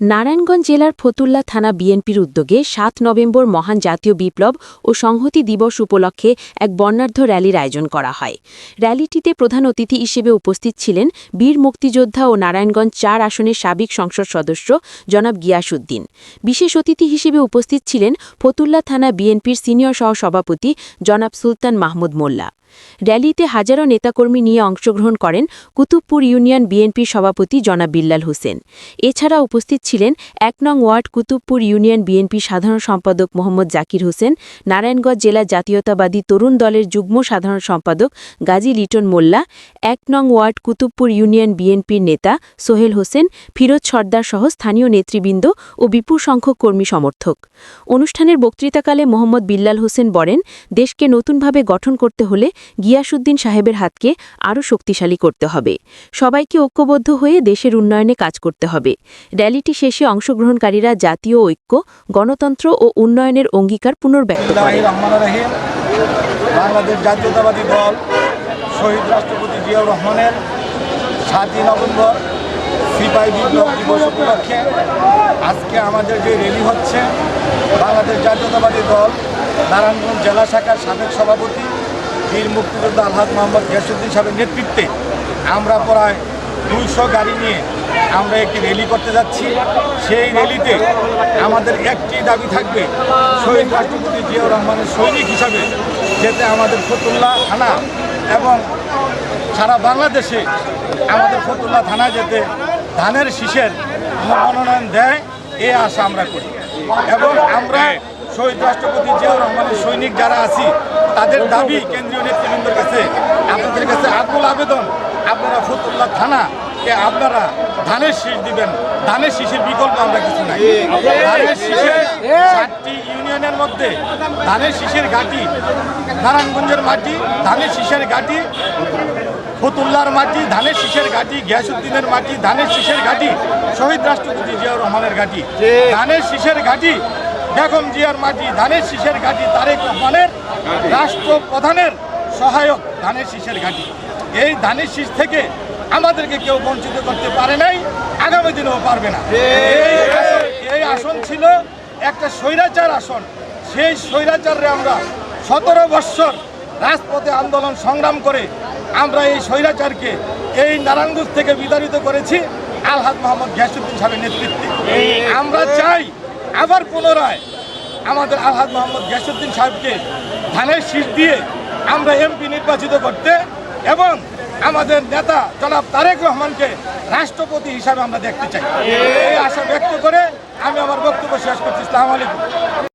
নারায়ণগঞ্জ জেলার ফতুল্লা থানা বিএনপির উদ্যোগে ৭ নভেম্বর মহান জাতীয় বিপ্লব ও সংহতি দিবস উপলক্ষে এক বর্ণাঢ্য র্যালির আয়োজন করা হয়। র্যালিটিতে প্রধান অতিথি হিসেবে উপস্থিত ছিলেন বীর মুক্তিযোদ্ধা ও নারায়ণগঞ্জ ৪ আসনের সাবেক সংসদ সদস্য জনাব গিয়াসউদ্দিন। বিশেষ অতিথি হিসেবে উপস্থিত ছিলেন ফতুল্লা থানা বিএনপির সিনিয়র সহসভাপতি জনাব সুলতান মাহমুদ মোল্লা। র্যালিতে হাজারো নেতাকর্মী নিয়ে অংশগ্রহণ করেন কুতুবপুর ইউনিয়ন বিএনপির সভাপতি জনাব বিল্লাল হোসেন। এছাড়া উপস্থিত ছিলেন ১ নং ওয়ার্ড কুতুবপুর ইউনিয়ন বিএনপির সাধারণ সম্পাদক মোহাম্মদ জাকির হোসেন, নারায়ণগঞ্জ জেলা জাতীয়তাবাদী তরুণ দলের যুগ্ম সাধারণ সম্পাদক গাজী লিটন মোল্লা, ১ নং ওয়ার্ড কুতুবপুর ইউনিয়ন বিএনপির নেতা সোহেল হোসেন, ফিরোজ সর্দার সহ স্থানীয় নেতৃবৃন্দ ও বিপুল সংখ্যক কর্মী সমর্থক। অনুষ্ঠানের বক্তৃতাকালে মোহাম্মদ বিল্লাল হোসেন বলেন, দেশকে নতুনভাবে গঠন করতে হলে গিয়াসউদ্দিন সাহেবের হাতকে আরও শক্তিশালী করতে হবে। সবাইকে ঐক্যবদ্ধ হয়ে দেশের উন্নয়নে কাজ করতে হবে। র্যালিটি শেষে অংশগ্রহণকারীরা জাতীয় ঐক্য, গণতন্ত্র ও উন্নয়নের অঙ্গীকার পুনর্ব্যক্ত করেন। বাংলাদেশ জাতীয়তাবাদী দল শহীদ রাষ্ট্রপতি জিয়াউর রহমানের ৭ই নভেম্বর সিপাহী বিপ্লব দিবস উপলক্ষে আজকে আমাদের যে র্যালি হচ্ছে, বাংলাদেশ জাতীয়তাবাদী দল নারায়ণগঞ্জ জেলা শাখার সাবেক সভাপতি বীর মুক্তিযোদ্ধা আলহাজ মোহাম্মদ গিয়াসউদ্দিন সাহেবের নেতৃত্বে আমরা প্রায় ২০০ গাড়ি নিয়ে আমরা একটি র্যালি করতে যাচ্ছি। সেই র্যালিতে আমাদের একটি দাবি থাকবে, শহীদ রাষ্ট্রপতি জিয়াউর রহমানের সৈনিক হিসাবে যাতে আমাদের ফতুল্লা থানা এবং সারা বাংলাদেশে আমাদের ফতুল্লা থানায় যেতে ধানের শীষের মনোনয়ন দেয়, এই আশা আমরা করি। এবং আমরা শহীদ রাষ্ট্রপতি জিয়াউর রহমানের সৈনিক যারা আছি তাদের দাবি কেন্দ্রীয় নেতৃবৃন্দের কাছে, আপনাদের কাছে আকুল আবেদন, আপনারা ফতুল্লা থানাকে আপনারা ধানের শীষ দিবেন। ধানের শীষের বিকল্প আমরা কিছু নাই। ধানের শীষের ৭টি ইউনিয়নের মধ্যে ধানের শীষের ঘাঁটি নারায়ণগঞ্জের মাটি, ধানের শীষের ঘাঁটি ফতুল্লার মাটি, ধানের শীষের ঘাঁটি গিয়াসউদ্দিনের মাটি, ধানের শীষের ঘাঁটি শহীদ রাষ্ট্রপতি জিয়াউর রহমানের ঘাঁটি, ধানের শীষের ঘাঁটি বেগম জিয়ার মাটি, ধানের শীষের ঘাঁটি তারেক রহমানের রাষ্ট্রপ্রধানের সহায়ক ধানের শীষের ঘাঁটি। এই ধানের শীষ থেকে আমাদেরকে কেউ বঞ্চিত করতে পারে নাই, আগামী দিনেও পারবে না। এই আসন ছিল একটা স্বৈরাচার আসন। সেই স্বৈরাচারে আমরা ১৭ বৎসর রাজপথে আন্দোলন সংগ্রাম করে আমরা এই স্বৈরাচারকে এই নারায়ণগঞ্জ থেকে বিতাড়িত করেছি আলহাজ মোহাম্মদ গিয়াসউদ্দিন সাহেবের নেতৃত্বে। আমরা চাই আবার পুনরায় আমাদের আলহাজ মোহাম্মদ গিয়াসউদ্দিন সাহেবকে ধানের শীষ দিয়ে আমরা এমপি নির্বাচিত করতে এবং আমাদের নেতা জনাব তারেক রহমানকে রাষ্ট্রপতি হিসাবে আমরা দেখতে চাই। এই আশা ব্যক্ত করে আমি আমার বক্তব্য শেষ করছি। আসসালামু আলাইকুম।